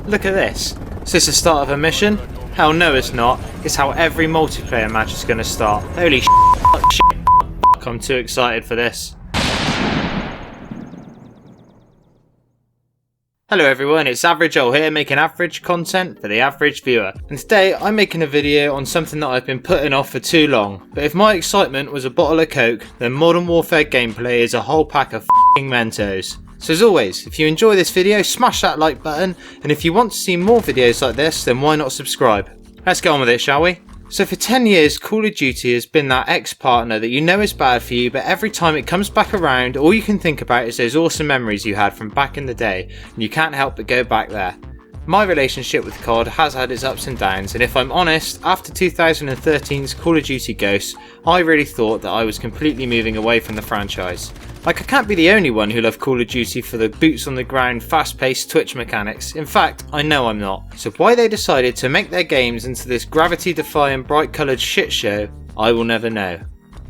Look at this. Is this the start of a mission? Hell no it's not. It's how every multiplayer match is going to start. Holy shit. I'm too excited for this. Hello everyone, it's Average Joel here making average content for the average viewer. And today I'm making a video on something that I've been putting off for too long. But if my excitement was a bottle of Coke, then Modern Warfare gameplay is a whole pack of f***ing Mentos. So as always, if you enjoy this video, smash that like button, and if you want to see more videos like this, then why not subscribe? Let's get on with it, shall we? So for 10 years, Call of Duty has been that ex-partner that you know is bad for you, but every time it comes back around, all you can think about is those awesome memories you had from back in the day, and you can't help but go back there. My relationship with COD has had its ups and downs, and if I'm honest, after 2013's Call of Duty Ghosts, I really thought that I was completely moving away from the franchise. Like, I can't be the only one who loved Call of Duty for the boots on the ground, fast-paced Twitch mechanics. In fact, I know I'm not. So why they decided to make their games into this gravity-defying bright-coloured shit show, I will never know.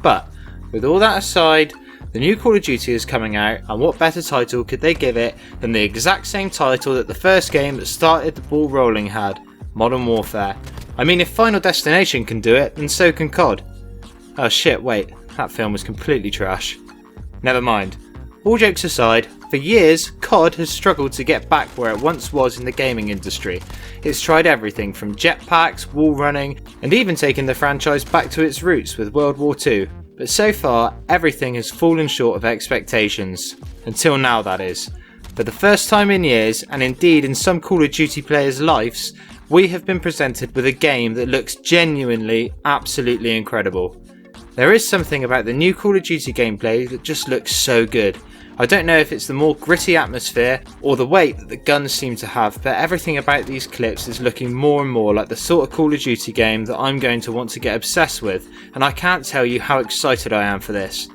But, with all that aside, the new Call of Duty is coming out, and what better title could they give it than the exact same title that the first game that started the ball rolling had, Modern Warfare. I mean, if Final Destination can do it, then so can COD. Oh shit, wait, that film was completely trash. Never mind. All jokes aside, for years, COD has struggled to get back where it once was in the gaming industry. It's tried everything from jetpacks, wall running, and even taken the franchise back to its roots with World War II. But so far, everything has fallen short of expectations. Until now, that is. For the first time in years, and indeed in some Call of Duty players' lives, we have been presented with a game that looks genuinely, absolutely incredible. There is something about the new Call of Duty gameplay that just looks so good. I don't know if it's the more gritty atmosphere or the weight that the guns seem to have, but everything about these clips is looking more and more like the sort of Call of Duty game that I'm going to want to get obsessed with, and I can't tell you how excited I am for this.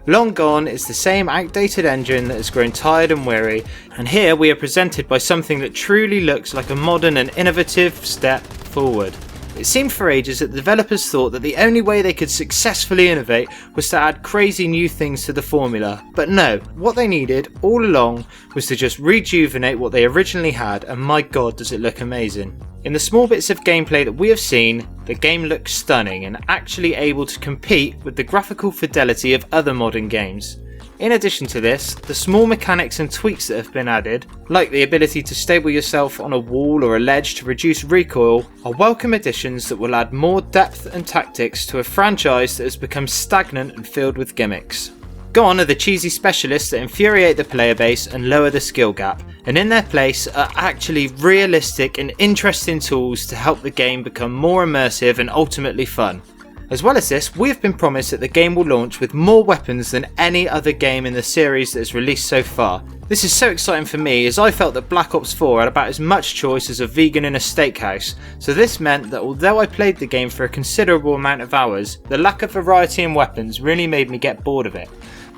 Long gone is the same outdated engine that has grown tired and weary, and here we are presented by something that truly looks like a modern and innovative step forward. It seemed for ages that the developers thought that the only way they could successfully innovate was to add crazy new things to the formula, but no, what they needed all along was to just rejuvenate what they originally had, and my god does it look amazing. In the small bits of gameplay that we have seen, the game looks stunning and actually able to compete with the graphical fidelity of other modern games. In addition to this, the small mechanics and tweaks that have been added, like the ability to stable yourself on a wall or a ledge to reduce recoil, are welcome additions that will add more depth and tactics to a franchise that has become stagnant and filled with gimmicks. Gone are the cheesy specialists that infuriate the player base and lower the skill gap, and in their place are actually realistic and interesting tools to help the game become more immersive and ultimately fun. As well as this, we have been promised that the game will launch with more weapons than any other game in the series that has released so far. This is so exciting for me, as I felt that Black Ops 4 had about as much choice as a vegan in a steakhouse, so this meant that although I played the game for a considerable amount of hours, the lack of variety in weapons really made me get bored of it.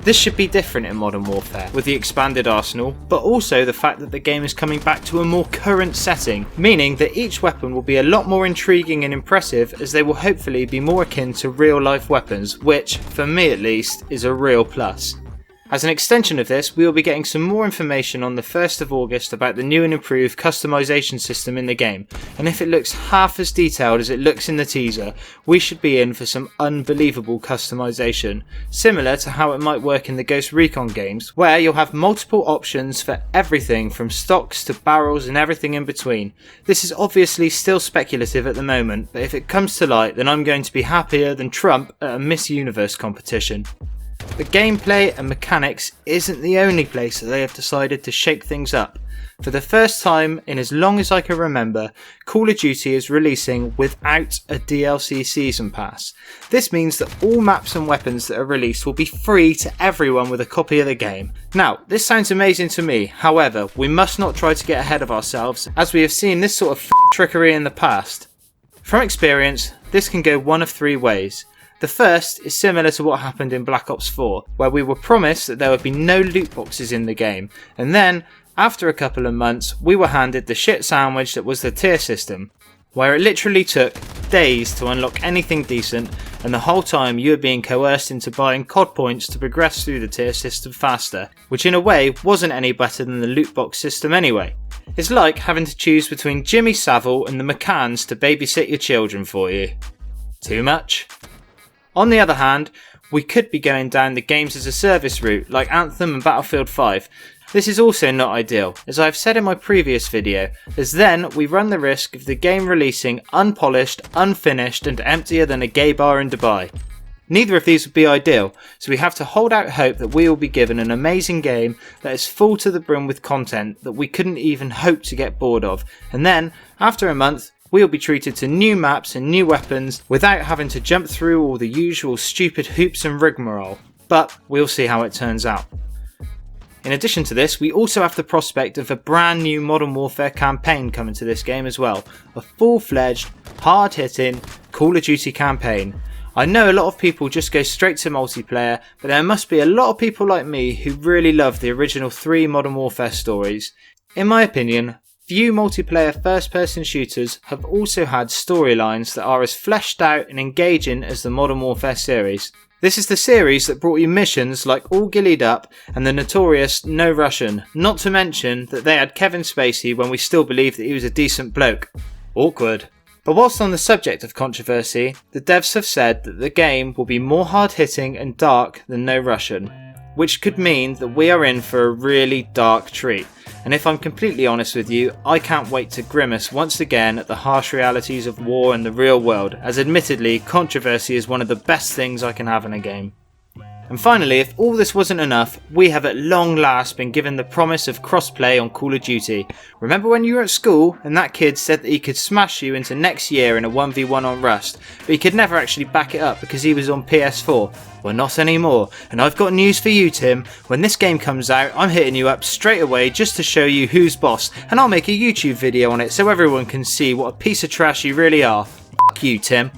This should be different in Modern Warfare, with the expanded arsenal, but also the fact that the game is coming back to a more current setting, meaning that each weapon will be a lot more intriguing and impressive, as they will hopefully be more akin to real life weapons, which, for me at least, is a real plus. As an extension of this, we will be getting some more information on the 1st of August about the new and improved customization system in the game, and if it looks half as detailed as it looks in the teaser, we should be in for some unbelievable customization, similar to how it might work in the Ghost Recon games, where you'll have multiple options for everything from stocks to barrels and everything in between. This is obviously still speculative at the moment, but if it comes to light, then I'm going to be happier than Trump at a Miss Universe competition. The gameplay and mechanics isn't the only place that they have decided to shake things up. For the first time in as long as I can remember, Call of Duty is releasing without a DLC season pass. This means that all maps and weapons that are released will be free to everyone with a copy of the game. Now, this sounds amazing to me, however, we must not try to get ahead of ourselves, as we have seen this sort of trickery in the past. From experience, this can go one of three ways. The first is similar to what happened in Black Ops 4, where we were promised that there would be no loot boxes in the game, and then, after a couple of months, we were handed the shit sandwich that was the tier system. where it literally took days to unlock anything decent, and the whole time you were being coerced into buying COD points to progress through the tier system faster, which in a way wasn't any better than the loot box system anyway. It's like having to choose between Jimmy Savile and the McCanns to babysit your children for you. Too much? On the other hand, we could be going down the games as a service route like Anthem and Battlefield 5. This is also not ideal, as I've said in my previous video, as then we run the risk of the game releasing unpolished, unfinished and emptier than a gay bar in Dubai. Neither of these would be ideal, so we have to hold out hope that we will be given an amazing game that is full to the brim with content that we couldn't even hope to get bored of, and then, after a month, we will be treated to new maps and new weapons without having to jump through all the usual stupid hoops and rigmarole. But we'll see how it turns out. In addition to this, we also have the prospect of a brand new Modern Warfare campaign coming to this game as well. A full-fledged, hard-hitting Call of Duty campaign. I know a lot of people just go straight to multiplayer, but there must be a lot of people like me who really love the original 3 Modern Warfare stories. In my opinion, few multiplayer first-person shooters have also had storylines that are as fleshed out and engaging as the Modern Warfare series. This is the series that brought you missions like All Gillied Up and the notorious No Russian, not to mention that they had Kevin Spacey when we still believed that he was a decent bloke. Awkward. But whilst on the subject of controversy, the devs have said that the game will be more hard-hitting and dark than No Russian, which could mean that we are in for a really dark treat. And if I'm completely honest with you, I can't wait to grimace once again at the harsh realities of war and the real world, as admittedly controversy is one of the best things I can have in a game. And finally, if all this wasn't enough, we have at long last been given the promise of crossplay on Call of Duty. Remember when you were at school and that kid said that he could smash you into next year in a 1v1 on Rust, but he could never actually back it up because he was on PS4? Well, not anymore, and I've got news for you, Tim. When this game comes out, I'm hitting you up straight away just to show you who's boss, and I'll make a YouTube video on it so everyone can see what a piece of trash you really are. F*** you, Tim.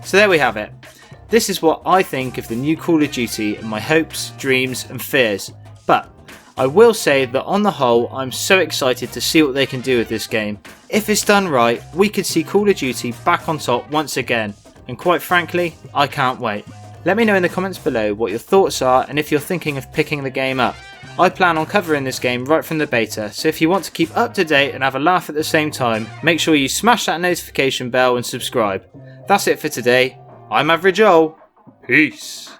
So there we have it. This is what I think of the new Call of Duty and my hopes, dreams and fears. But I will say that on the whole, I'm so excited to see what they can do with this game. If it's done right, we could see Call of Duty back on top once again. And quite frankly, I can't wait. Let me know in the comments below what your thoughts are and if you're thinking of picking the game up. I plan on covering this game right from the beta, so if you want to keep up to date and have a laugh at the same time, make sure you smash that notification bell and subscribe. That's it for today. I'm Average Joel. Peace.